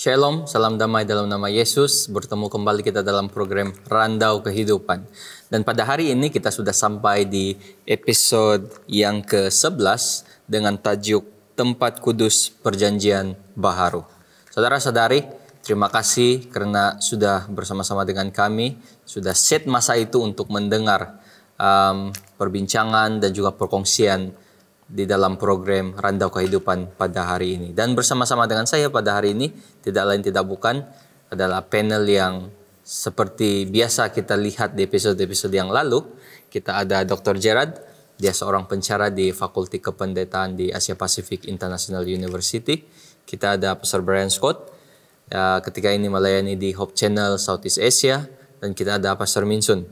Shalom, salam damai dalam nama Yesus. Bertemu kembali kita dalam program Randau Kehidupan. Dan pada hari ini kita sudah sampai di episode yang ke-11 dengan tajuk Tempat Kudus Perjanjian Baharu. Saudara-saudari, terima kasih karena sudah bersama-sama dengan kami, sudah set masa itu untuk mendengar perbincangan dan juga perkongsian di dalam program Randau Kehidupan pada hari ini. Dan bersama-sama dengan saya pada hari ini, tidak lain tidak bukan, adalah panel yang seperti biasa kita lihat di episode-episode yang lalu. Kita ada Dr. Gerard, dia seorang pencara di Fakulti Kependetaan di Asia Pacific International University. Kita ada Pastor Brian Scott, ketika ini melayani di Hope Channel Southeast Asia. Dan kita ada Pastor Minsun,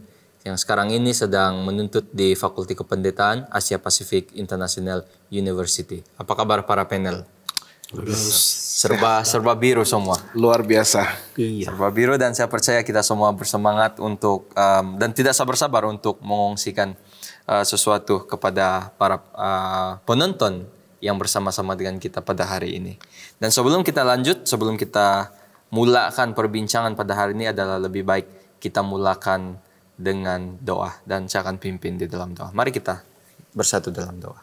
yang sekarang ini sedang menuntut di Fakulti Kependetaan Asia Pacific International University. Apa kabar para panel? Serba biru semua. Luar biasa. Iya. Serba biru dan saya percaya kita semua bersemangat untuk dan tidak sabar-sabar untuk mengungsikan sesuatu kepada para penonton yang bersama-sama dengan kita pada hari ini. Dan sebelum kita lanjut, sebelum kita mulakan perbincangan pada hari ini adalah lebih baik kita mulakan dengan doa, dan saya akan pimpin di dalam doa. Mari kita bersatu dalam doa.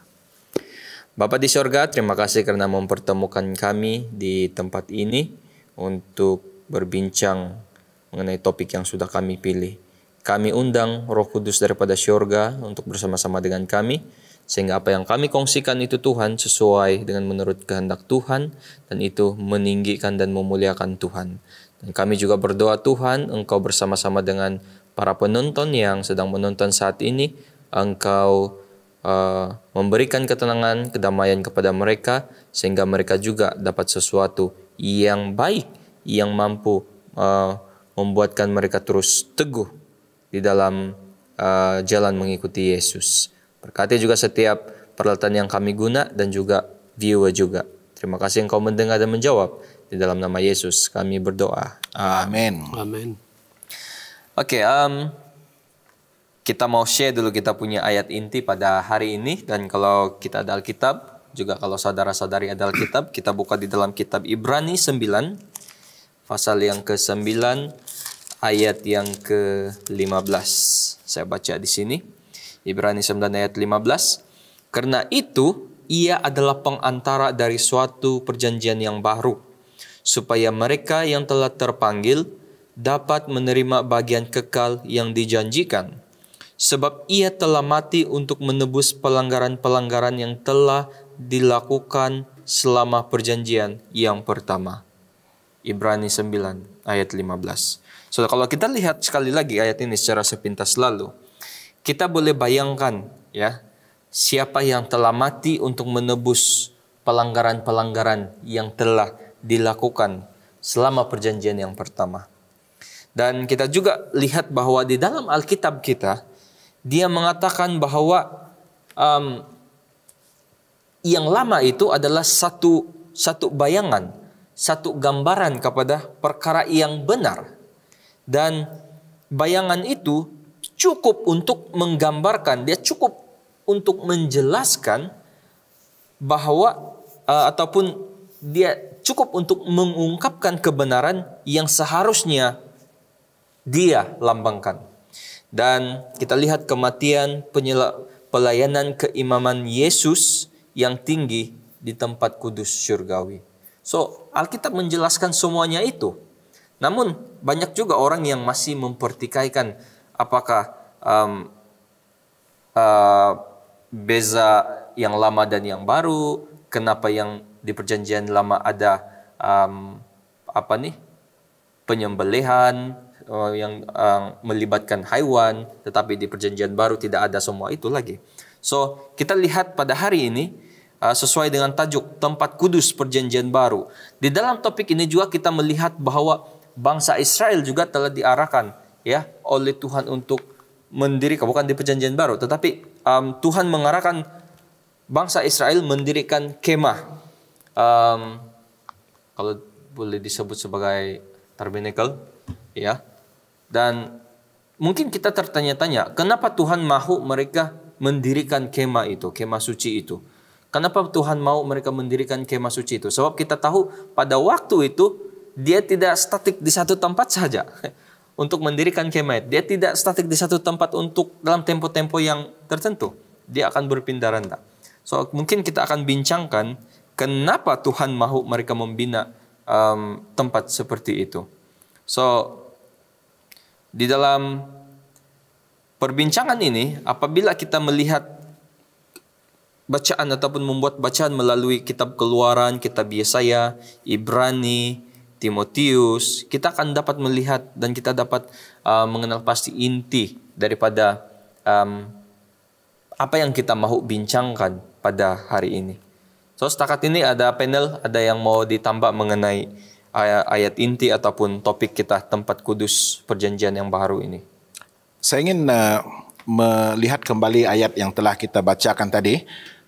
Bapa di sorga, terima kasih karena mempertemukan kami di tempat ini untuk berbincang mengenai topik yang sudah kami pilih. Kami undang Roh Kudus daripada sorga untuk bersama-sama dengan kami, sehingga apa yang kami kongsikan itu Tuhan sesuai dengan menurut kehendak Tuhan, dan itu meninggikan dan memuliakan Tuhan. Dan kami juga berdoa Tuhan, Engkau bersama-sama dengan para penonton yang sedang menonton saat ini, Engkau memberikan ketenangan, kedamaian kepada mereka, sehingga mereka juga dapat sesuatu yang baik, yang mampu membuatkan mereka terus teguh di dalam jalan mengikuti Yesus. Berkati juga setiap peralatan yang kami guna dan juga viewer juga. Terima kasih Engkau mendengar dan menjawab. Di dalam nama Yesus kami berdoa. Amin. Amin. Oke, kita mau share dulu kita punya ayat inti pada hari ini. Dan kalau kita ada Alkitab, juga kalau saudara-saudari ada Alkitab, kita buka di dalam kitab Ibrani 9, pasal yang ke-9, ayat yang ke-15. Saya baca di sini, Ibrani 9 ayat 15. Karena itu, ia adalah pengantara dari suatu perjanjian yang baru, supaya mereka yang telah terpanggil dapat menerima bagian kekal yang dijanjikan. Sebab ia telah mati untuk menebus pelanggaran-pelanggaran yang telah dilakukan selama perjanjian yang pertama. Ibrani 9 ayat 15. So, kalau kita lihat sekali lagi ayat ini secara sepintas lalu, kita boleh bayangkan ya, siapa yang telah mati untuk menebus pelanggaran-pelanggaran yang telah dilakukan selama perjanjian yang pertama. Dan kita juga lihat bahwa di dalam Alkitab kita, dia mengatakan bahwa yang lama itu adalah satu bayangan, satu gambaran kepada perkara yang benar. Dan bayangan itu cukup untuk menggambarkan, dia cukup untuk menjelaskan bahwa ataupun dia cukup untuk mengungkapkan kebenaran yang seharusnya dia lambangkan. Dan kita lihat kematian pelayanan keimaman Yesus yang tinggi di tempat kudus surgawi. So, Alkitab menjelaskan semuanya itu. Namun, banyak juga orang yang masih mempertikaikan apakah beza yang lama dan yang baru, kenapa yang di perjanjian lama ada penyembelihan yang melibatkan haiwan, tetapi di perjanjian baru tidak ada semua itu lagi. So, kita lihat pada hari ini sesuai dengan tajuk tempat kudus perjanjian baru. Di dalam topik ini juga kita melihat bahwa bangsa Israel juga telah diarahkan ya oleh Tuhan untuk mendirikan, bukan di perjanjian baru, tetapi Tuhan mengarahkan bangsa Israel mendirikan kemah. Kalau boleh disebut sebagai tabernacle, ya. Dan mungkin kita tertanya-tanya, kenapa Tuhan mahu mereka mendirikan kemah itu, kemah suci itu? Kenapa Tuhan mau mereka mendirikan kemah suci itu? Sebab kita tahu pada waktu itu dia tidak statik di satu tempat saja untuk mendirikan kemah. Dia tidak statik di satu tempat untuk dalam tempo-tempo yang tertentu. Dia akan berpindah randa. So mungkin kita akan bincangkan kenapa Tuhan mahu mereka membina tempat seperti itu. So di dalam perbincangan ini, apabila kita melihat bacaan ataupun membuat bacaan melalui kitab Keluaran, kitab Yesaya, Ibrani, Timotius, kita akan dapat melihat dan kita dapat mengenal pasti inti daripada apa yang kita mahu bincangkan pada hari ini. So setakat ini ada panel, ada yang mau ditambah mengenai ayat inti ataupun topik kita tempat kudus perjanjian yang baru ini. Saya ingin melihat kembali ayat yang telah kita bacakan tadi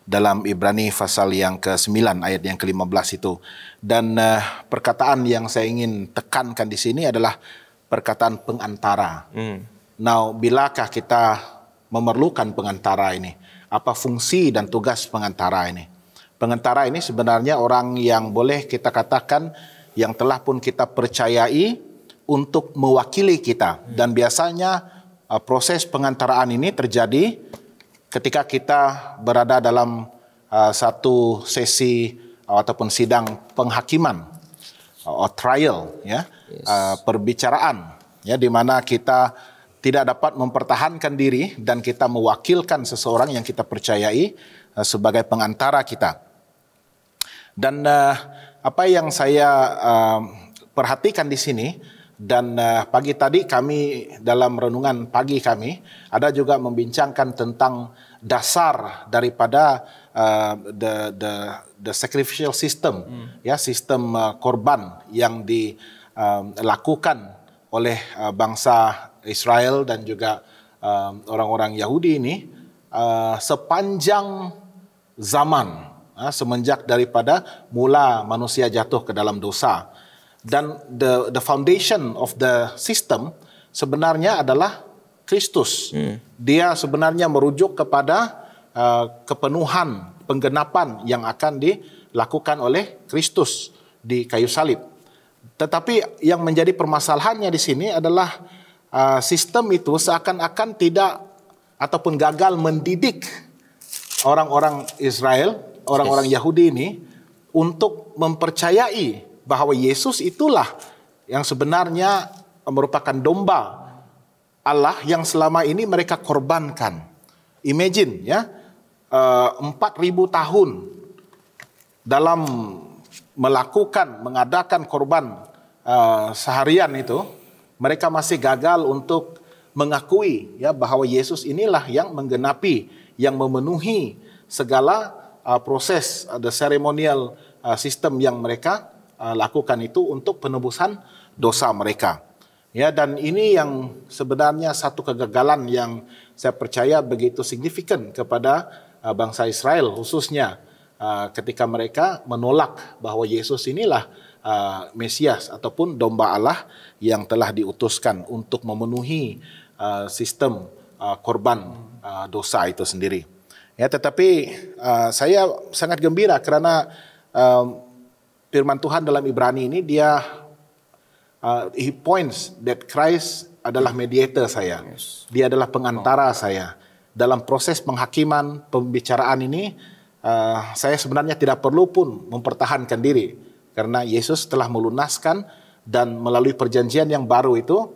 dalam Ibrani pasal yang ke-9 ayat yang ke-15 itu. Dan perkataan yang saya ingin tekankan di sini adalah perkataan pengantara. Now, bilakah kita memerlukan pengantara ini? Apa fungsi dan tugas pengantara ini? Pengantara ini sebenarnya orang yang boleh kita katakan yang telah pun kita percayai untuk mewakili kita. Dan biasanya proses pengantaraan ini terjadi ketika kita berada dalam satu sesi ataupun sidang penghakiman atau trial, ya, perbicaraan, ya, di mana kita tidak dapat mempertahankan diri dan kita mewakilkan seseorang yang kita percayai sebagai pengantara kita. Dan apa yang saya perhatikan di sini, dan pagi tadi kami dalam renungan pagi kami ada juga membincangkan tentang dasar daripada the sacrificial system, ya, sistem korban yang dilakukan oleh bangsa Israel dan juga orang-orang Yahudi ini sepanjang zaman, semenjak daripada mula manusia jatuh ke dalam dosa. Dan the foundation of the system sebenarnya adalah Kristus. Dia sebenarnya merujuk kepada kepenuhan, penggenapan yang akan dilakukan oleh Kristus di kayu salib. Tetapi yang menjadi permasalahannya di sini adalah sistem itu seakan-akan tidak ataupun gagal mendidik orang-orang Israel, orang-orang Yahudi ini untuk mempercayai bahwa Yesus itulah yang sebenarnya merupakan domba Allah yang selama ini mereka korbankan. Imagine, ya, 4.000 tahun dalam mengadakan korban seharian itu, mereka masih gagal untuk mengakui, ya, bahwa Yesus inilah yang menggenapi, yang memenuhi segala proses the ceremonial system yang mereka lakukan itu untuk penebusan dosa mereka. Ya, dan ini yang sebenarnya satu kegagalan yang saya percaya begitu signifikan kepada bangsa Israel, khususnya ketika mereka menolak bahwa Yesus inilah Mesias ataupun domba Allah yang telah diutuskan untuk memenuhi sistem korban dosa itu sendiri. Ya, tetapi saya sangat gembira kerana firman Tuhan dalam Ibrani ini dia he points that Christ adalah mediator saya. Dia adalah pengantara saya. Dalam proses penghakiman, pembicaraan ini saya sebenarnya tidak perlu pun mempertahankan diri karena Yesus telah melunaskan dan melalui perjanjian yang baru itu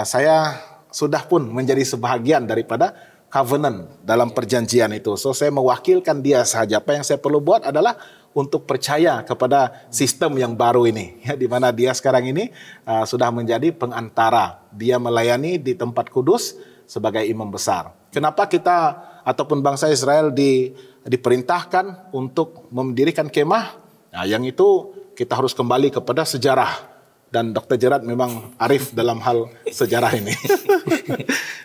saya sudah pun menjadi sebahagian daripada covenant dalam perjanjian itu. So saya mewakilkan dia sahaja. Apa yang saya perlu buat adalah untuk percaya kepada sistem yang baru ini, ya, di mana dia sekarang ini sudah menjadi pengantara. Dia melayani di tempat kudus sebagai imam besar. Kenapa kita ataupun bangsa Israel diperintahkan untuk mendirikan kemah? Nah, yang itu kita harus kembali kepada sejarah. Dan Dr. Gerard memang arif dalam hal sejarah ini.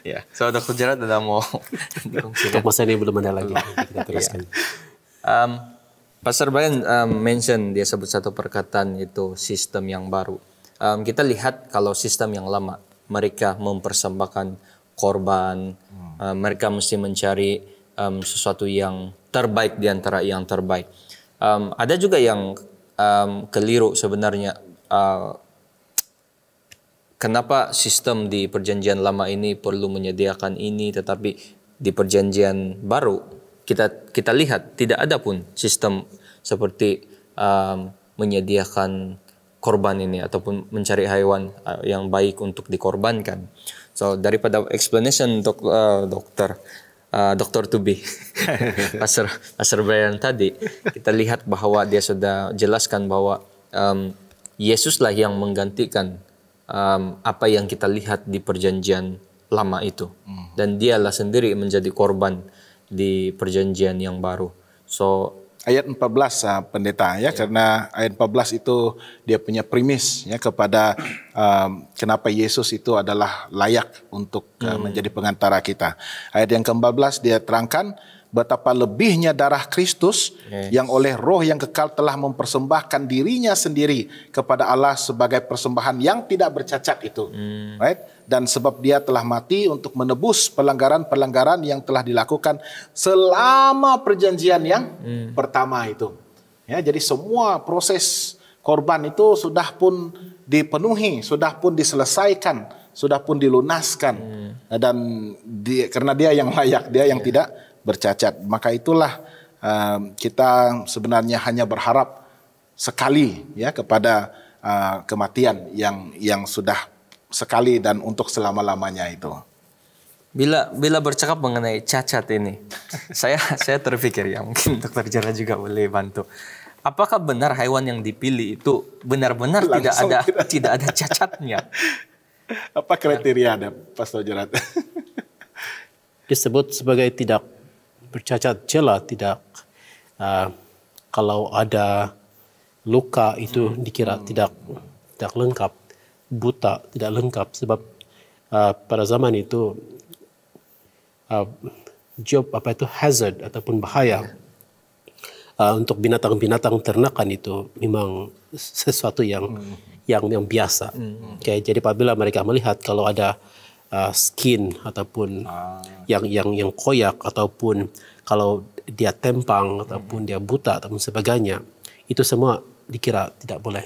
Ya, so Dr. Gerard ada mau untuk masa ini belum ada lagi. Kita teruskan. Pastor Brian mention, dia sebut satu perkataan itu sistem yang baru. Kita lihat kalau sistem yang lama, mereka mempersembahkan korban, mereka mesti mencari sesuatu yang terbaik di antara yang terbaik. Ada juga yang keliru sebenarnya. kenapa sistem di perjanjian lama ini perlu menyediakan ini, tetapi di perjanjian baru kita lihat tidak ada pun sistem seperti menyediakan korban ini ataupun mencari hewan yang baik untuk dikorbankan. So daripada explanation untuk Dokter to be Pastor Brian tadi, kita lihat bahwa dia sudah jelaskan bahwa Yesuslah yang menggantikan apa yang kita lihat di perjanjian lama itu, dan dialah sendiri menjadi korban di perjanjian yang baru. So ayat 14 pendeta ya, karena ayat 14 itu dia punya premis ya kepada kenapa Yesus itu adalah layak untuk menjadi pengantara kita. Ayat yang ke-14 dia terangkan betapa lebihnya darah Kristus yang oleh roh yang kekal telah mempersembahkan dirinya sendiri kepada Allah sebagai persembahan yang tidak bercacat itu. Right? Dan sebab dia telah mati untuk menebus pelanggaran-pelanggaran yang telah dilakukan selama perjanjian yang pertama itu. Ya, jadi semua proses korban itu sudah pun dipenuhi, sudah pun diselesaikan, sudah pun dilunaskan. Dan karena dia yang layak, dia yang tidak bercacat. Maka itulah kita sebenarnya hanya berharap sekali ya kepada kematian yang sudah sekali dan untuk selama-lamanya itu. Bila bercakap mengenai cacat ini, saya terpikir ya, mungkin Dokter Jara juga boleh bantu. Apakah benar hewan yang dipilih itu benar-benar tidak ada cacatnya? Apa kriteria ada, Pastor Jerat? Disebut sebagai tidak bercacat jela, tidak kalau ada luka itu dikira tidak lengkap, buta tidak lengkap, sebab pada zaman itu hazard ataupun bahaya untuk binatang-binatang ternakan itu memang sesuatu yang biasa. Okay, jadi apabila mereka melihat kalau ada skin ataupun yang koyak, ataupun kalau dia tempang ataupun dia buta ataupun sebagainya, itu semua dikira tidak boleh.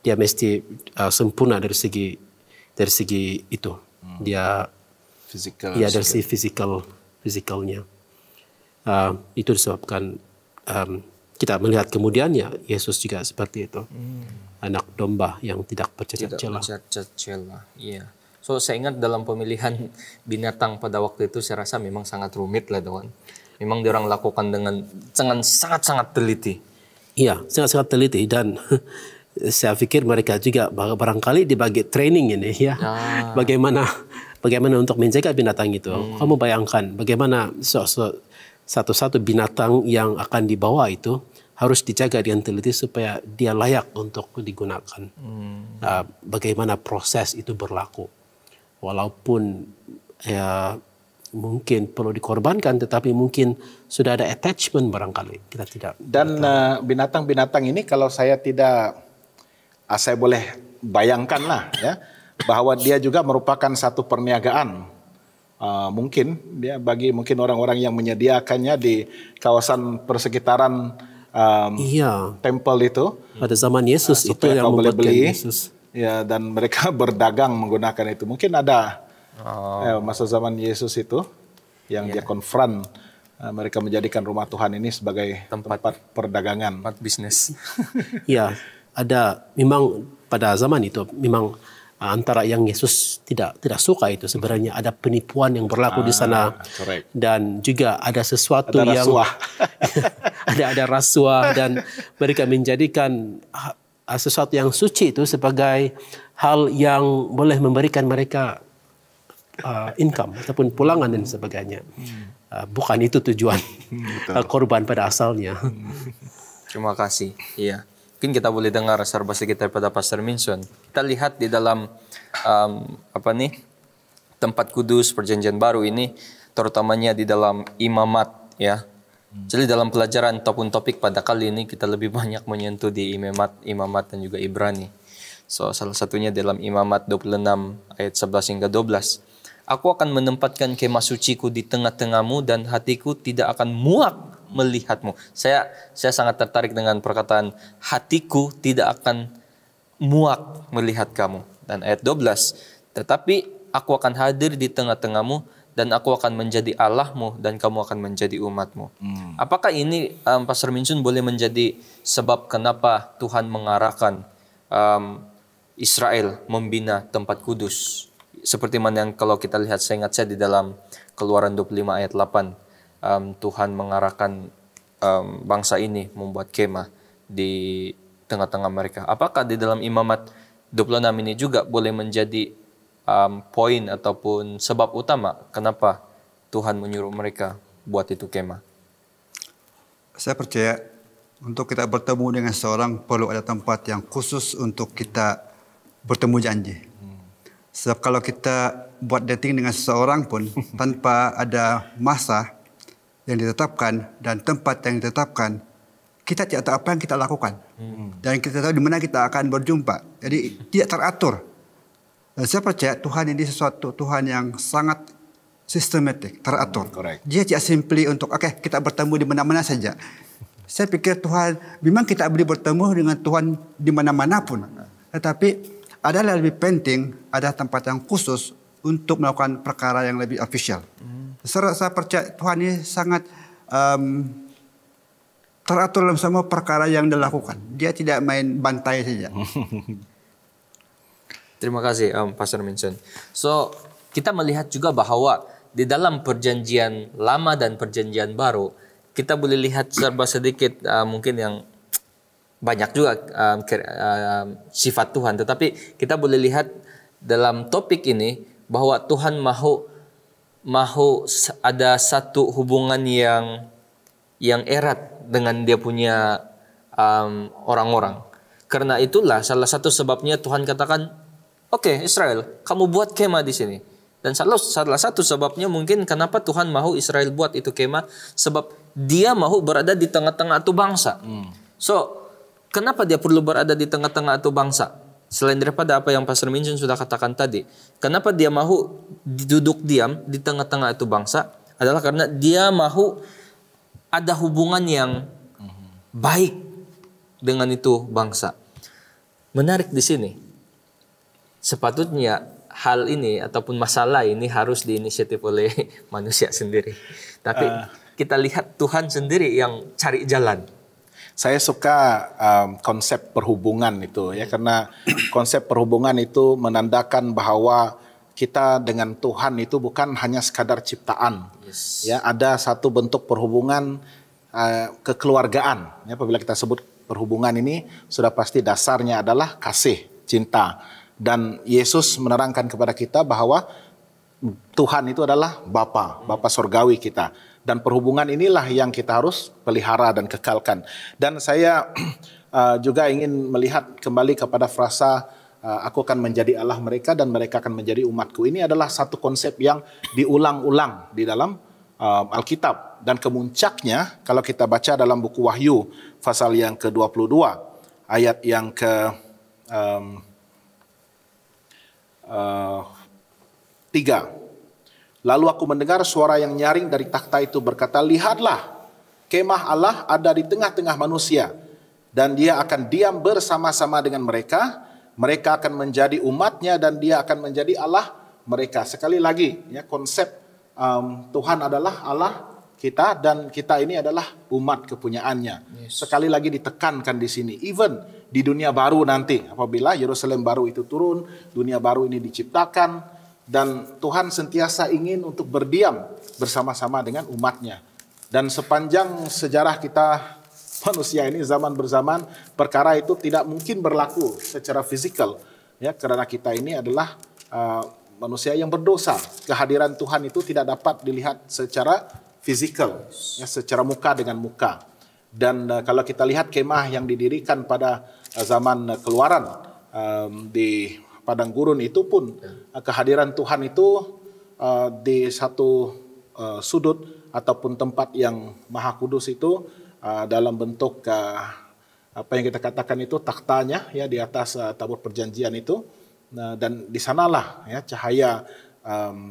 Dia mesti sempurna dari segi itu. Dia dari segi fisikalnya. Itu disebabkan kita melihat kemudiannya Yesus juga seperti itu. Anak domba yang tidak bercacat celah. Iya. So saya ingat dalam pemilihan binatang pada waktu itu saya rasa memang sangat rumit lah, Tuan. Memang diorang lakukan dengan sangat-sangat teliti. Iya, sangat-sangat teliti, dan saya pikir mereka juga barangkali dibagi training ini ya. Bagaimana untuk menjaga binatang itu. Kamu bayangkan bagaimana satu-satu binatang yang akan dibawa itu harus dijaga dengan teliti supaya dia layak untuk digunakan. Bagaimana proses itu berlaku. Walaupun ya mungkin perlu dikorbankan, tetapi mungkin sudah ada attachment barangkali. Kita tidak. Dan binatang-binatang ini kalau saya boleh bayangkan lah ya, bahwa dia juga merupakan satu perniagaan. Mungkin mungkin orang-orang yang menyediakannya di kawasan persekitaran tempel itu. Pada zaman Yesus itu yang membuatkan Yesus. Ya, dan mereka berdagang menggunakan itu. Mungkin ada masa zaman Yesus itu yang dia konfront mereka menjadikan rumah Tuhan ini sebagai tempat perdagangan, tempat bisnis. Ya, ada memang pada zaman itu memang antara yang Yesus tidak suka itu sebenarnya ada penipuan yang berlaku di sana. Correct. Dan juga ada sesuatu ada yang rasuah. ada rasuah, dan mereka menjadikan sesuatu yang suci itu sebagai hal yang boleh memberikan mereka income ataupun pulangan dan sebagainya. Bukan itu tujuan korban pada asalnya. Terima kasih. Iya. Mungkin kita boleh dengar serba sedikit daripada Pastor Minson. Kita lihat di dalam tempat kudus perjanjian baru ini, terutamanya di dalam imamat ya. Jadi dalam pelajaran ataupun topik pada kali ini kita lebih banyak menyentuh di imamat dan juga Ibrani. So salah satunya dalam Imamat 26 ayat 11 hingga 12. Aku akan menempatkan kemah suciku di tengah-tengahmu dan hatiku tidak akan muak melihatmu. Saya sangat tertarik dengan perkataan hatiku tidak akan muak melihat kamu. Dan ayat 12, tetapi aku akan hadir di tengah-tengahmu dan aku akan menjadi Allahmu dan kamu akan menjadi umatmu. Apakah ini Pastor Minsun boleh menjadi sebab kenapa Tuhan mengarahkan Israel membina tempat kudus? Seperti mana yang kalau kita lihat, saya ingat saya di dalam Keluaran 25 ayat 8, Tuhan mengarahkan bangsa ini membuat kemah di tengah-tengah mereka. Apakah di dalam Imamat 26 ini juga boleh menjadi poin ataupun sebab utama kenapa Tuhan menyuruh mereka buat itu kemah? Saya percaya untuk kita bertemu dengan seorang perlu ada tempat yang khusus untuk kita bertemu janji. Sebab kalau kita buat dating dengan seseorang pun tanpa ada masa yang ditetapkan dan tempat yang ditetapkan, kita tidak tahu apa yang kita lakukan. Dan kita tahu di mana kita akan berjumpa. Jadi tidak teratur. Dan saya percaya Tuhan ini sesuatu Tuhan yang sangat sistematik, teratur. Dia tidak simply untuk kita bertemu di mana-mana saja. Saya pikir Tuhan, memang kita boleh bertemu dengan Tuhan di mana-mana pun. Tetapi adalah lebih penting ada tempat yang khusus untuk melakukan perkara yang lebih official. Saya percaya Tuhan ini sangat teratur dalam semua perkara yang dilakukan. Dia tidak main bantai saja. Terima kasih Pastor Minsun. So, kita melihat juga bahwa di dalam perjanjian lama dan perjanjian baru, kita boleh lihat serba sedikit mungkin yang banyak juga sifat Tuhan. Tetapi kita boleh lihat dalam topik ini bahwa Tuhan mahu ada satu hubungan yang erat dengan dia punya orang-orang. Karena itulah salah satu sebabnya Tuhan katakan, Oke, Israel, kamu buat kemah di sini. Dan salah satu sebabnya mungkin kenapa Tuhan mahu Israel buat itu kemah, sebab dia mahu berada di tengah-tengah itu bangsa. So, kenapa dia perlu berada di tengah-tengah itu bangsa? Selain daripada apa yang Pastor Minsun sudah katakan tadi, kenapa dia mahu duduk diam di tengah-tengah itu bangsa? Adalah karena dia mahu ada hubungan yang baik dengan itu bangsa. Menarik di sini. Sepatutnya hal ini ataupun masalah ini harus diinisiatif oleh manusia sendiri. Tapi kita lihat Tuhan sendiri yang cari jalan. Saya suka konsep perhubungan itu ya, karena konsep perhubungan itu menandakan bahwa kita dengan Tuhan itu bukan hanya sekadar ciptaan. Ya, ada satu bentuk perhubungan kekeluargaan. Ya, apabila kita sebut perhubungan ini sudah pasti dasarnya adalah kasih, cinta. Dan Yesus menerangkan kepada kita bahwa Tuhan itu adalah Bapa sorgawi kita. Dan perhubungan inilah yang kita harus pelihara dan kekalkan. Dan saya juga ingin melihat kembali kepada frasa aku akan menjadi Allah mereka dan mereka akan menjadi umatku. Ini adalah satu konsep yang diulang-ulang di dalam Alkitab. Dan kemuncaknya kalau kita baca dalam buku Wahyu pasal yang ke-22 ayat yang tiga. Lalu aku mendengar suara yang nyaring dari takhta itu berkata, lihatlah, kemah Allah ada di tengah-tengah manusia, dan dia akan diam bersama-sama dengan mereka. Mereka akan menjadi umatnya dan dia akan menjadi Allah mereka. Sekali lagi, ya, konsep Tuhan adalah Allah kita dan kita ini adalah umat kepunyaannya. Sekali lagi ditekankan di sini. Even di dunia baru nanti, apabila Yerusalem baru itu turun, dunia baru ini diciptakan, dan Tuhan sentiasa ingin untuk berdiam bersama-sama dengan umatnya. Dan sepanjang sejarah kita manusia ini zaman berzaman, perkara itu tidak mungkin berlaku secara fisikal, ya, karena kita ini adalah manusia yang berdosa. Kehadiran Tuhan itu tidak dapat dilihat secara fisikal, ya, secara muka dengan muka. Dan kalau kita lihat kemah yang didirikan pada zaman Keluaran di padang gurun itu pun kehadiran Tuhan itu di satu sudut ataupun tempat yang maha kudus itu dalam bentuk apa yang kita katakan itu takhtanya, ya, di atas tabur perjanjian itu. Dan di sanalah, ya, cahaya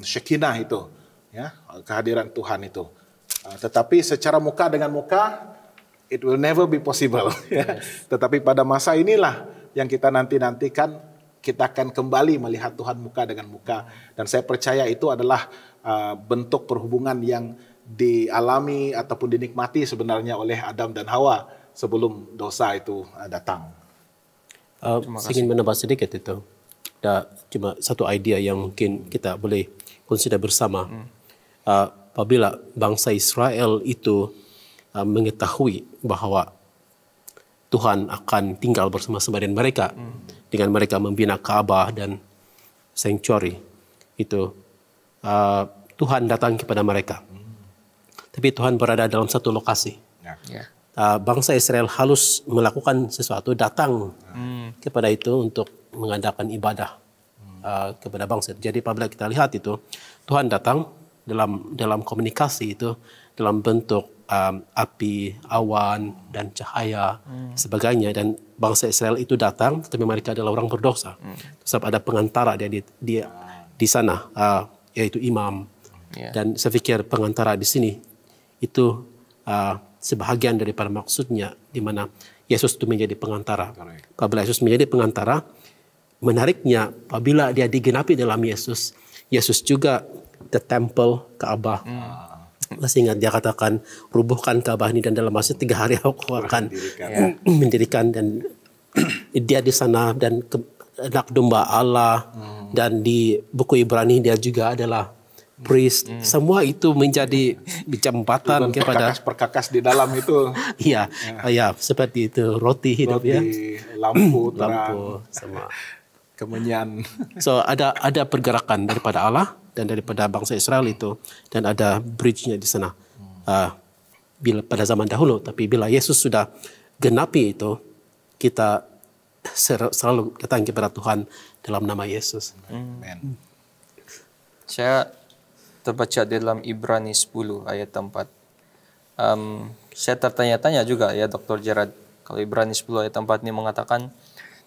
Shekinah itu, ya, kehadiran Tuhan itu. Tetapi secara muka dengan muka it will never be possible. Ya. Tetapi pada masa inilah yang kita nantikan kita akan kembali melihat Tuhan muka dengan muka. Dan saya percaya itu adalah bentuk perhubungan yang dialami ataupun dinikmati sebenarnya oleh Adam dan Hawa sebelum dosa itu datang. Saya ingin menambah sedikit itu. Cuma satu idea yang mungkin kita boleh consider bersama. Apabila bangsa Israel itu mengetahui bahwa Tuhan akan tinggal bersama-sama dengan mereka, dengan mereka membina Ka'bah dan sanctuary itu, Tuhan datang kepada mereka. Tapi Tuhan berada dalam satu lokasi. Bangsa Israel harus melakukan sesuatu, datang kepada itu untuk mengadakan ibadah kepada bangsa. Jadi apabila kita lihat itu, Tuhan datang dalam komunikasi itu dalam bentuk api, awan dan cahaya sebagainya, dan bangsa Israel itu datang, tetapi mereka adalah orang berdosa. Sebab ada pengantara dia di sana, yaitu imam. Dan saya pikir pengantara di sini itu sebahagian daripada maksudnya, di mana Yesus itu menjadi pengantara. Apabila Yesus menjadi pengantara, menariknya apabila dia digenapi dalam Yesus, Yesus juga the temple, Ka'bah. Masih ingat dia katakan, rubuhkan Ka'bah ini dan dalam masa 3 hari aku akan mendirikan. Dan dia di sana dan anak domba Allah. Dan di buku Ibrani dia juga adalah priest. Semua itu menjadi jembatan kepada perkakas di dalam itu. Iya, seperti itu, roti hidup, lampu, semua. Kemenyan. So ada pergerakan daripada Allah dan daripada bangsa Israel itu, dan ada bridge-nya di sana. Bila pada zaman dahulu, tapi bila Yesus sudah genapi itu, kita selalu datang kepada Tuhan dalam nama Yesus. Amen. Saya terbaca dalam Ibrani 10 ayat 4. Saya tertanya-tanya juga ya Dr. Gerard, kalau Ibrani 10 ayat 4 ini mengatakan,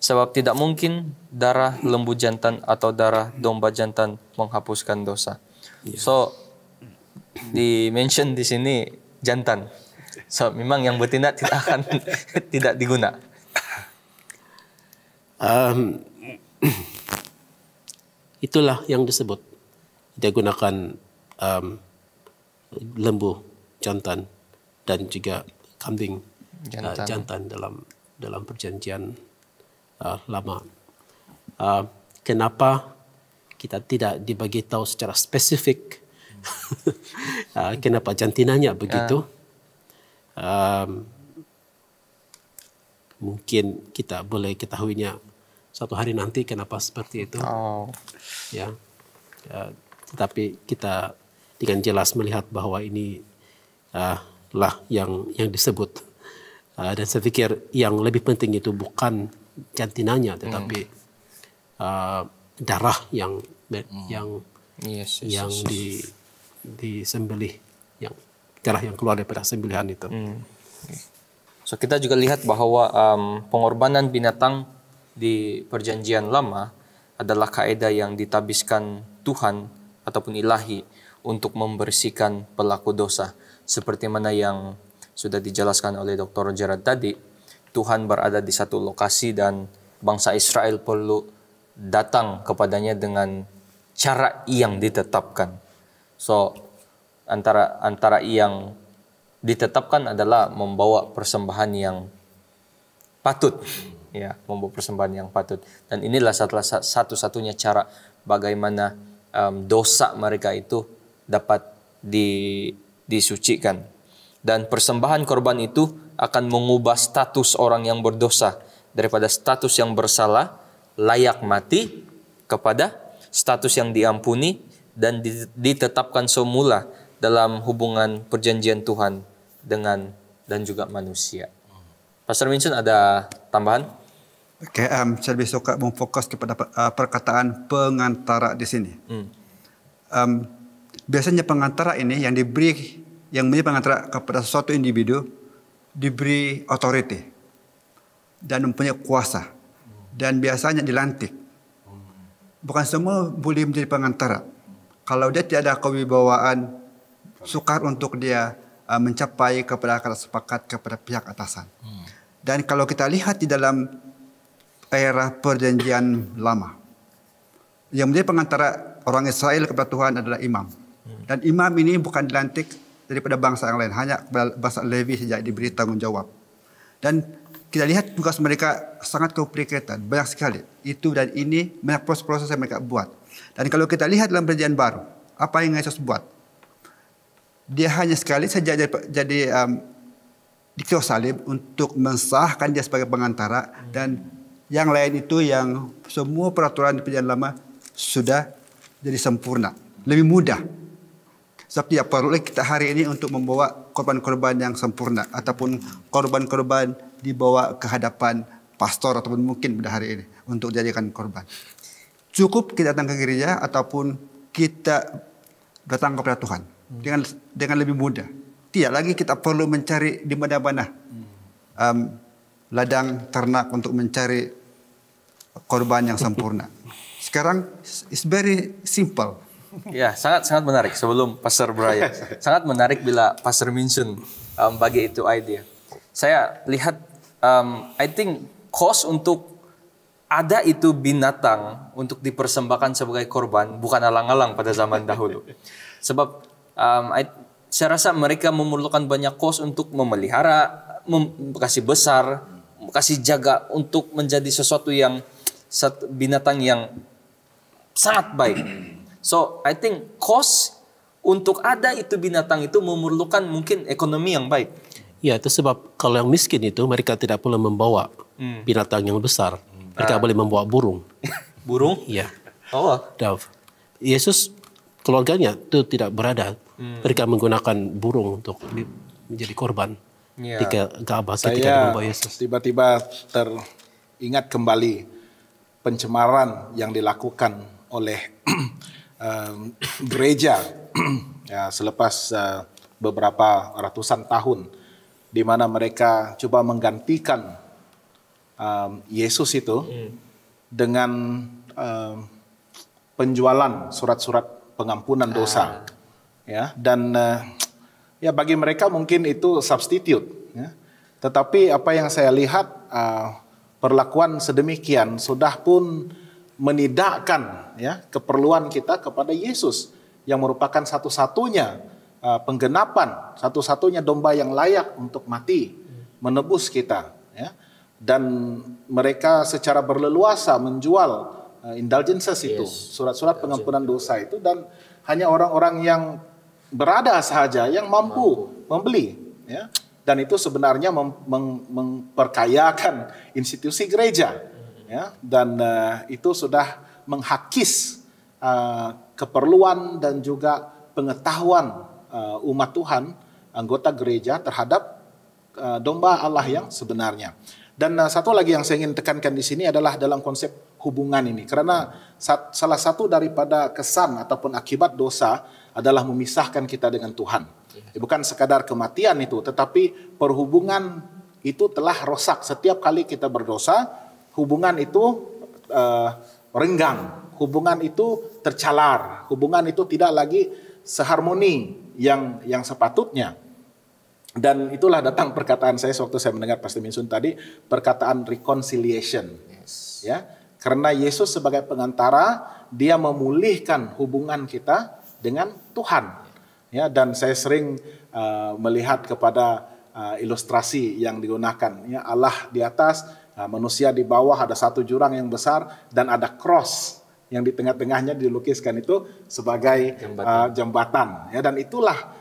sebab tidak mungkin darah lembu jantan atau darah domba jantan menghapuskan dosa. So, di-mention di sini jantan. So, memang yang betina tidak akan tidak diguna. Itulah yang disebut. Dia gunakan lembu jantan dan juga kambing jantan dalam perjanjian lama. Kenapa kita tidak dibagi tahu secara spesifik kenapa jantinanya begitu? Mungkin kita boleh ketahuinya suatu hari nanti kenapa seperti itu. Tetapi kita dengan jelas melihat bahwa ini lah yang disebut. Dan saya pikir yang lebih penting itu bukan jantinanya, tetapi darah yang disembelih, yang darah yang keluar daripada sembelihan itu. So kita juga lihat bahwa pengorbanan binatang di perjanjian lama adalah kaidah yang ditabiskan Tuhan ataupun ilahi untuk membersihkan pelaku dosa. Seperti mana yang sudah dijelaskan oleh Dr. Gerard tadi, Tuhan berada di satu lokasi dan bangsa Israel perlu datang kepadanya dengan cara yang ditetapkan. So antara yang ditetapkan adalah membawa persembahan yang patut, membawa persembahan yang patut. Dan inilah satu-satunya cara bagaimana dosa mereka itu dapat disucikan. Dan persembahan korban itu akan mengubah status orang yang berdosa daripada status yang bersalah, layak mati, kepada status yang diampuni dan ditetapkan semula dalam hubungan perjanjian Tuhan dengan dan juga manusia. Pastor Vincent ada tambahan? Oke, saya lebih suka memfokus kepada perkataan pengantara di sini. Biasanya pengantara ini yang menjadi pengantara kepada suatu individu diberi authority dan mempunyai kuasa dan biasanya dilantik. Bukan semua boleh menjadi pengantara. Kalau dia tidak ada kewibawaan, sukar untuk dia mencapai kepada kata sepakat kepada pihak atasan. Dan kalau kita lihat di dalam era perjanjian lama. Yang menjadi pengantara orang Israel kepada Tuhan adalah imam. Dan imam ini bukan dilantik daripada bangsa yang lain, hanya bangsa Levi sejak diberi tanggung jawab. Dan kita lihat tugas mereka sangat complicated, banyak sekali. Itu dan ini banyak proses-proses yang mereka buat. Dan kalau kita lihat dalam perjanjian baru, apa yang Yesus buat? Dia hanya sekali saja jadi di kayu salib untuk mensahkan dia sebagai pengantara, dan yang lain itu yang semua peraturan di perjanjian lama sudah jadi sempurna, lebih mudah. Sebab tidak perlu lagi kita hari ini untuk membawa korban-korban yang sempurna ataupun korban-korban dibawa ke hadapan pastor ataupun mungkin pada hari ini untuk dijadikan korban. Cukup kita datang ke gereja ataupun kita datang kepada Tuhan dengan lebih mudah. Tidak lagi kita perlu mencari di mana-mana ladang ternak untuk mencari korban yang sempurna. Sekarang it's very simple. Ya, sangat menarik. Sebelum Pastor Brian, sangat menarik bila Pastor mention bagi itu idea. Saya lihat, I think cost untuk ada itu binatang untuk dipersembahkan sebagai korban bukan alang-alang pada zaman dahulu. Sebab saya rasa mereka memerlukan banyak cost untuk memelihara, kasih besar, kasih jaga untuk menjadi sesuatu yang binatang yang sangat baik. So, I think cost untuk ada itu binatang itu memerlukan mungkin ekonomi yang baik. Ya, itu sebab kalau yang miskin itu mereka tidak boleh membawa binatang yang besar. Mereka boleh membawa burung. Burung? Ya. Oh. Dove. Yesus keluarganya itu tidak berada. Mereka menggunakan burung untuk menjadi korban. Ketika Ka'bah ketika membawa Yesus. Tiba-tiba teringat kembali pencemaran yang dilakukan oleh gereja ya, selepas beberapa ratusan tahun, di mana mereka coba menggantikan Yesus itu dengan penjualan surat-surat pengampunan dosa, ya, dan ya bagi mereka mungkin itu substitute, ya. Tetapi apa yang saya lihat perlakuan sedemikian sudah pun menidakkan ya keperluan kita kepada Yesus yang merupakan satu-satunya penggenapan, satu-satunya domba yang layak untuk mati menebus kita, ya. Dan mereka secara berleluasa menjual indulgences itu, surat-surat pengampunan dosa itu, dan hanya orang-orang yang berada sahaja yang mampu membeli, ya. Dan itu sebenarnya memperkayakan institusi gereja, ya. Dan itu sudah menghakis keperluan dan juga pengetahuan umat Tuhan, anggota gereja terhadap domba Allah yang sebenarnya. Dan satu lagi yang saya ingin tekankan di sini adalah dalam konsep hubungan ini, karena salah satu daripada kesan ataupun akibat dosa adalah memisahkan kita dengan Tuhan. Bukan sekadar kematian itu, tetapi perhubungan itu telah rosak. Setiap kali kita berdosa, hubungan itu renggang, hubungan itu tercalar, hubungan itu tidak lagi seharmoni yang sepatutnya. Dan itulah datang perkataan saya waktu saya mendengar Pastor Minsun tadi, perkataan reconciliation. Ya, karena Yesus sebagai pengantara, dia memulihkan hubungan kita dengan Tuhan. Ya, dan saya sering melihat kepada ilustrasi yang digunakan. Ya, Allah di atas, manusia di bawah, ada satu jurang yang besar dan ada cross yang di tengah-tengahnya dilukiskan itu sebagai jembatan. Ya, dan itulah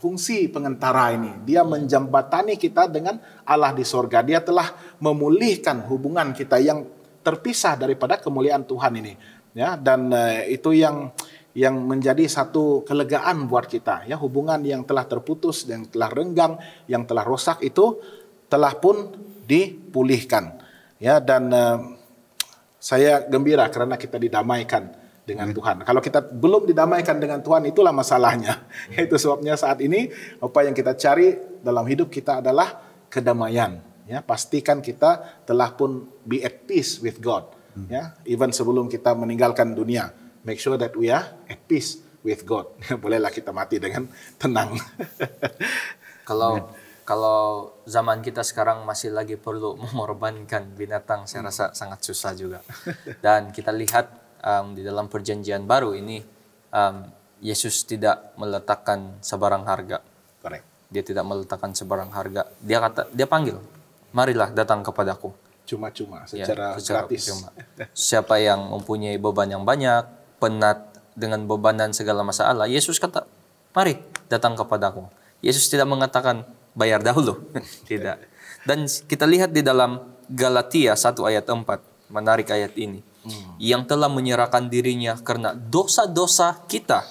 fungsi pengantara ini. Dia menjembatani kita dengan Allah di sorga. Dia telah memulihkan hubungan kita yang terpisah daripada kemuliaan Tuhan ini. Ya, dan itu yang menjadi satu kelegaan buat kita. Ya, hubungan yang telah terputus, yang telah renggang, yang telah rosak itu telah pun dipulihkan. Ya, dan saya gembira karena kita didamaikan dengan Tuhan. Kalau kita belum didamaikan dengan Tuhan, itulah masalahnya. Itu sebabnya saat ini apa yang kita cari dalam hidup kita adalah kedamaian. Ya, pastikan kita telah pun be at peace with God. Ya, even sebelum kita meninggalkan dunia, make sure that we are at peace with God. Bolehlah kita mati dengan tenang. Kalau kalau zaman kita sekarang masih lagi perlu mengorbankan binatang, saya rasa sangat susah juga. Dan kita lihat di dalam perjanjian baru ini, Yesus tidak meletakkan sebarang harga. Correct. Dia tidak meletakkan sebarang harga. Dia panggil, marilah datang kepadaku. Cuma-cuma, Ya, secara gratis. cuma. Siapa yang mempunyai beban yang banyak, penat dengan beban dan segala masalah, Yesus kata, mari datang kepadaku. Yesus tidak mengatakan, bayar dahulu. Tidak. Dan kita lihat di dalam Galatia 1 ayat 4, menarik ayat ini. Yang telah menyerahkan dirinya karena dosa-dosa kita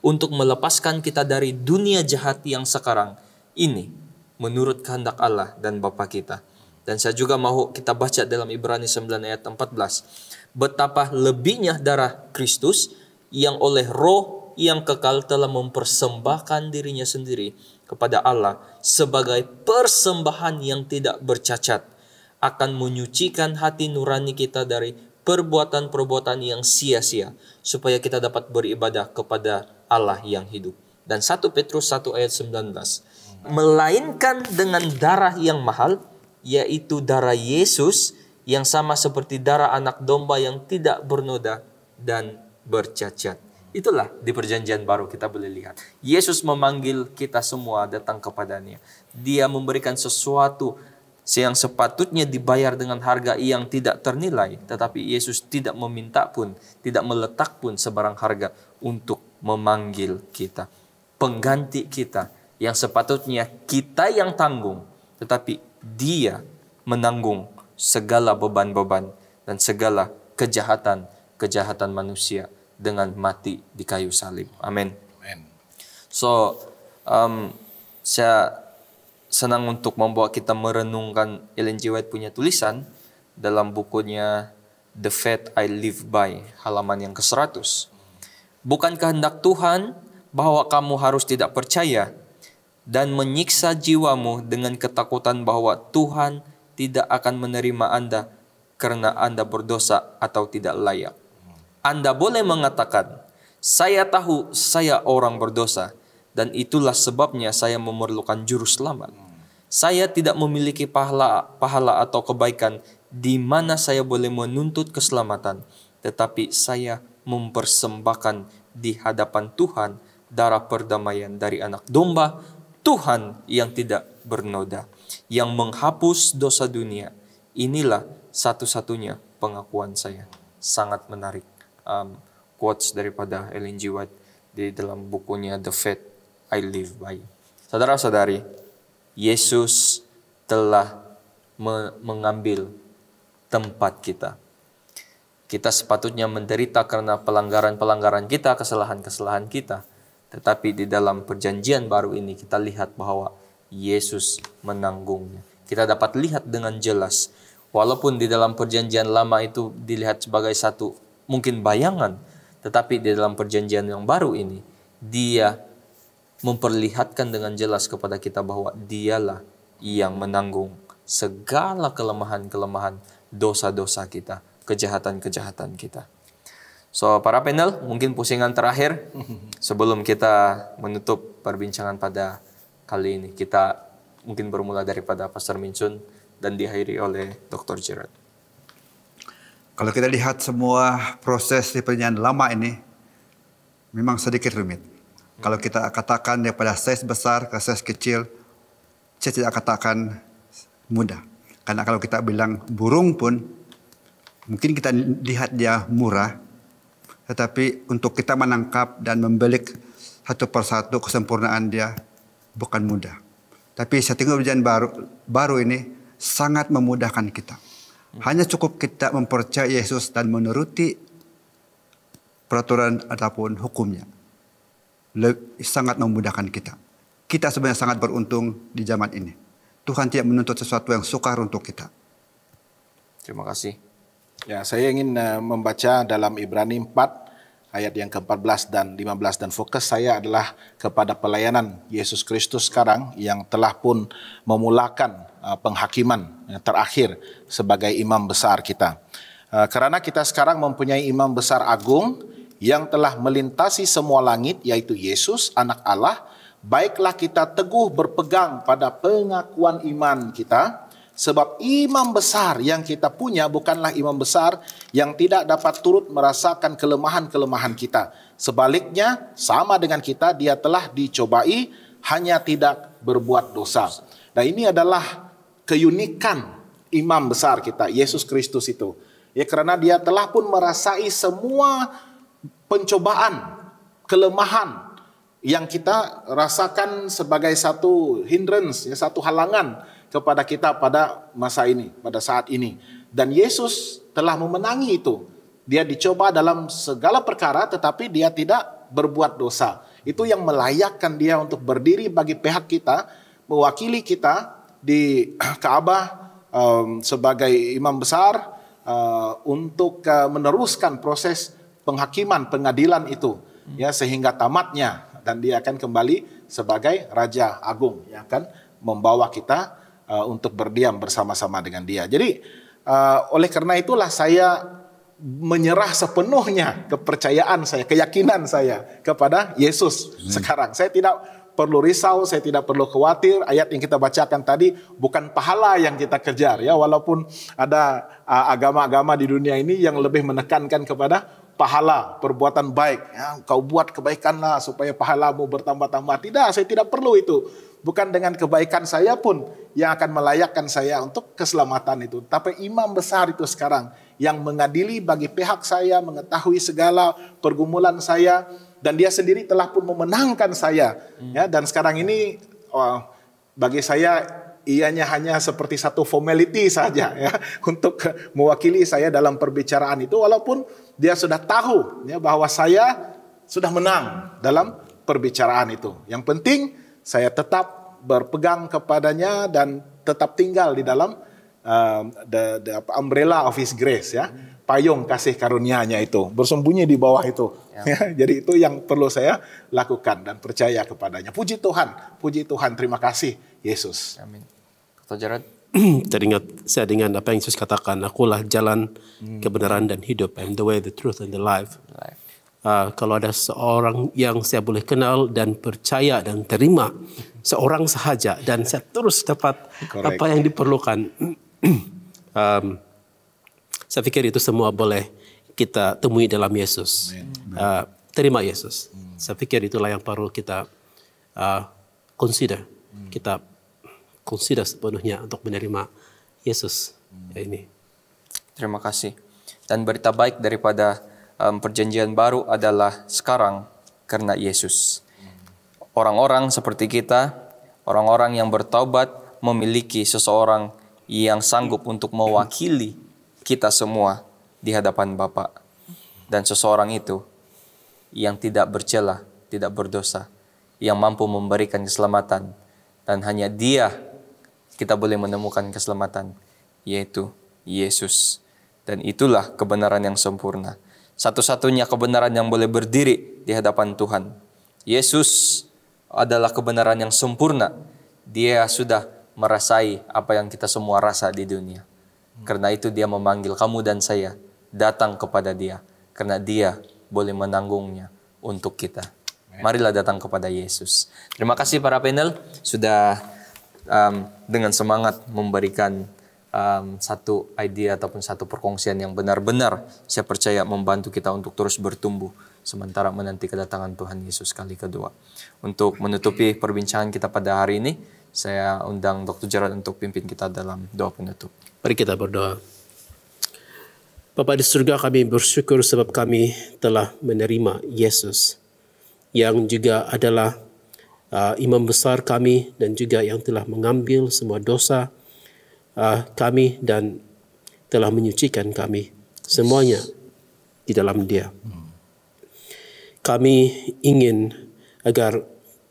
untuk melepaskan kita dari dunia jahat yang sekarang ini menurut kehendak Allah dan Bapa kita. Dan saya juga mau kita baca dalam Ibrani 9 ayat 14. Betapa lebihnya darah Kristus yang oleh roh yang kekal telah mempersembahkan dirinya sendiri kepada Allah sebagai persembahan yang tidak bercacat, akan menyucikan hati nurani kita dari perbuatan-perbuatan yang sia-sia, supaya kita dapat beribadah kepada Allah yang hidup. Dan 1 Petrus 1 ayat 19, melainkan dengan darah yang mahal, yaitu darah Yesus, yang sama seperti darah anak domba yang tidak bernoda dan bercacat. Itulah di perjanjian baru kita boleh lihat. Yesus memanggil kita semua datang kepadanya. Dia memberikan sesuatu yang sepatutnya dibayar dengan harga yang tidak ternilai. Tetapi Yesus tidak meminta pun, tidak meletak pun sebarang harga untuk memanggil kita. Pengganti kita yang sepatutnya kita yang tanggung. Tetapi Dia menanggung segala beban-beban dan segala kejahatan manusia dengan mati di kayu salib. Amin. So, saya senang untuk membawa kita merenungkan Ellen G. White punya tulisan dalam bukunya The Faith I Live By, halaman yang ke-100. Bukan kehendak Tuhan bahwa kamu harus tidak percaya dan menyiksa jiwamu dengan ketakutan bahwa Tuhan tidak akan menerima Anda karena Anda berdosa atau tidak layak. Anda boleh mengatakan, saya tahu saya orang berdosa, dan itulah sebabnya saya memerlukan juru selamat. Saya tidak memiliki pahala atau kebaikan di mana saya boleh menuntut keselamatan, tetapi saya mempersembahkan di hadapan Tuhan darah perdamaian dari anak domba, Tuhan yang tidak bernoda, yang menghapus dosa dunia. Inilah satu-satunya pengakuan saya. Sangat menarik. Quotes daripada Ellen G. White di dalam bukunya The Faith I Live By. Saudara-saudari, Yesus telah mengambil tempat kita. Kita sepatutnya menderita karena pelanggaran-pelanggaran kita, kesalahan-kesalahan kita. Tetapi di dalam perjanjian baru ini kita lihat bahwa Yesus menanggungnya. Kita dapat lihat dengan jelas. Walaupun di dalam perjanjian lama itu dilihat sebagai satu mungkin bayangan, tetapi di dalam perjanjian yang baru ini, Dia memperlihatkan dengan jelas kepada kita bahwa Dialah yang menanggung segala kelemahan-kelemahan, dosa-dosa kita, kejahatan-kejahatan kita. So, para panel, mungkin pusingan terakhir sebelum kita menutup perbincangan pada kali ini. Kita mungkin bermula daripada Pastor Minchun dan diakhiri oleh Dr. Gerard. Kalau kita lihat semua proses di perjanjian lama ini, memang sedikit rumit. Kalau kita katakan daripada size besar ke size kecil, saya tidak katakan mudah. Karena kalau kita bilang burung pun, mungkin kita lihat dia murah, tetapi untuk kita menangkap dan membelik satu persatu kesempurnaan dia bukan mudah. Tapi saya tengok perjanjian baru ini sangat memudahkan kita. Hanya cukup kita mempercayai Yesus dan menuruti peraturan ataupun hukumnya. Sangat memudahkan kita. Kita sebenarnya sangat beruntung di zaman ini. Tuhan tidak menuntut sesuatu yang sukar untuk kita. Terima kasih. Ya, saya ingin membaca dalam Ibrani 4 ayat yang ke-14 dan 15, dan fokus saya adalah kepada pelayanan Yesus Kristus sekarang yang telah pun memulakan penghakiman terakhir sebagai imam besar kita. Karena kita sekarang mempunyai imam besar agung yang telah melintasi semua langit, yaitu Yesus, anak Allah, baiklah kita teguh berpegang pada pengakuan iman kita, sebab imam besar yang kita punya bukanlah imam besar yang tidak dapat turut merasakan kelemahan-kelemahan kita. Sebaliknya, sama dengan kita, dia telah dicobai, hanya tidak berbuat dosa. Nah, ini adalah keunikan imam besar kita, Yesus Kristus itu. Ya, karena dia telah pun merasai semua pencobaan, kelemahan yang kita rasakan sebagai satu hindrance, ya, satu halangan kepada kita pada masa ini, pada saat ini. Dan Yesus telah memenangi itu. Dia dicoba dalam segala perkara, tetapi dia tidak berbuat dosa. Itu yang melayakkan dia untuk berdiri bagi pihak kita, mewakili kita di Ka'bah sebagai imam besar untuk meneruskan proses penghakiman, pengadilan itu, ya, sehingga tamatnya. Dan dia akan kembali sebagai Raja Agung yang akan membawa kita untuk berdiam bersama-sama dengan dia. Jadi oleh karena itulah saya menyerah sepenuhnya kepercayaan saya, keyakinan saya kepada Yesus sekarang. Saya tidak perlu risau, saya tidak perlu khawatir. Ayat yang kita bacakan tadi bukan pahala yang kita kejar, ya, walaupun ada agama-agama di dunia ini yang lebih menekankan kepada pahala, perbuatan baik. Ya, kau buat kebaikanlah supaya pahalamu bertambah-tambah. Tidak, saya tidak perlu itu. Bukan dengan kebaikan saya pun yang akan melayakkan saya untuk keselamatan itu. Tapi imam besar itu sekarang yang mengadili bagi pihak saya, mengetahui segala pergumulan saya, dan dia sendiri telah pun memenangkan saya. Ya, dan sekarang ini bagi saya ianya hanya seperti satu formality saja, ya, untuk mewakili saya dalam perbicaraan itu, walaupun dia sudah tahu, ya, bahwa saya sudah menang dalam perbicaraan itu. Yang penting saya tetap berpegang kepadanya dan tetap tinggal di dalam the umbrella of His grace, ya, payung kasih karunia-Nya itu, bersembunyi di bawah itu. Ya, jadi itu yang perlu saya lakukan dan percaya kepadanya. Puji Tuhan, terima kasih Yesus. Amin. Dr. Gerard? Teringat saya dengan apa yang Yesus katakan, akulah jalan, kebenaran dan hidup, and the way, the truth and the life. Kalau ada seorang yang saya boleh kenal dan percaya dan terima, seorang sahaja, dan saya terus dapat apa yang diperlukan. Saya pikir itu semua boleh kita temui dalam Yesus. Terima Yesus. Saya pikir itulah yang perlu kita consider. Kita consider sepenuhnya untuk menerima Yesus ini. Terima kasih. Dan berita baik daripada perjanjian baru adalah sekarang karena Yesus. Orang-orang seperti kita, orang-orang yang bertaubat memiliki seseorang yang sanggup untuk mewakili kita semua di hadapan Bapa. Dan seseorang itu yang tidak bercela, tidak berdosa, yang mampu memberikan keselamatan. Dan hanya Dia kita boleh menemukan keselamatan, yaitu Yesus. Dan itulah kebenaran yang sempurna. Satu-satunya kebenaran yang boleh berdiri di hadapan Tuhan. Yesus adalah kebenaran yang sempurna. Dia sudah merasai apa yang kita semua rasa di dunia. Karena itu Dia memanggil kamu dan saya datang kepada Dia. Karena Dia boleh menanggungnya untuk kita. Marilah datang kepada Yesus. Terima kasih para panel sudah dengan semangat memberikan satu idea ataupun satu perkongsian yang benar-benar saya percaya membantu kita untuk terus bertumbuh sementara menanti kedatangan Tuhan Yesus kali kedua. Untuk menutupi perbincangan kita pada hari ini, saya undang Dr. Gerard untuk pimpin kita dalam doa penutup. Mari kita berdoa. Bapa di surga, kami bersyukur sebab kami telah menerima Yesus yang juga adalah imam besar kami dan juga yang telah mengambil semua dosa kami dan telah menyucikan kami semuanya di dalam Dia. Kami ingin agar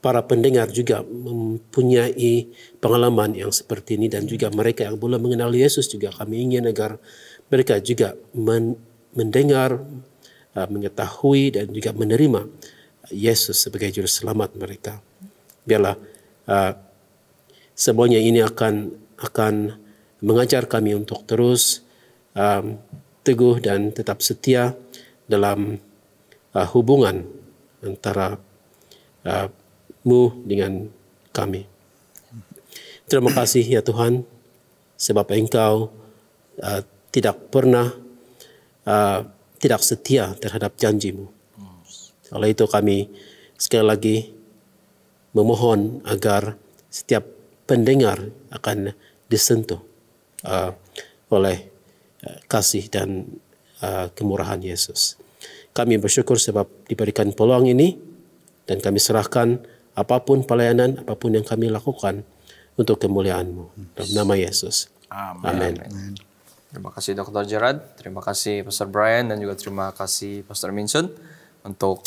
para pendengar juga mempunyai pengalaman yang seperti ini dan juga mereka yang belum mengenal Yesus juga kami ingin agar mereka juga mendengar, mengetahui dan juga menerima Yesus sebagai juru selamat mereka. Biarlah semuanya ini akan mengajar kami untuk terus teguh dan tetap setia dalam hubungan antara Mu dengan kami. Terima kasih ya Tuhan, sebab Engkau tidak pernah tidak setia terhadap janji-Mu. Oleh itu kami sekali lagi memohon agar setiap pendengar akan disentuh oleh kasih dan kemurahan Yesus. Kami bersyukur sebab diberikan peluang ini dan kami serahkan apapun pelayanan, apapun yang kami lakukan untuk kemuliaan-Mu. Dalam nama Yesus. Amin. Terima kasih Dr. Gerard, terima kasih Pastor Brian, dan juga terima kasih Pastor Minsun untuk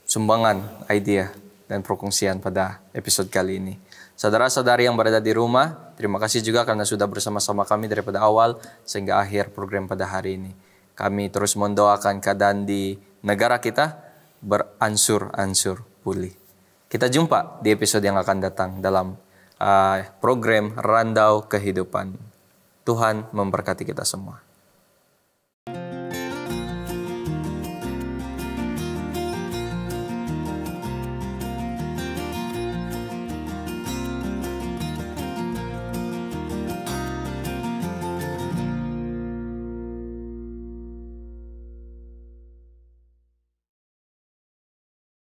sumbangan idea dan perkongsian pada episode kali ini. Saudara-saudari yang berada di rumah, terima kasih juga karena sudah bersama-sama kami daripada awal sehingga akhir program pada hari ini. Kami terus mendoakan keadaan di negara kita beransur-ansur pulih. Kita jumpa di episode yang akan datang dalam program Randau Kehidupan. Tuhan memberkati kita semua.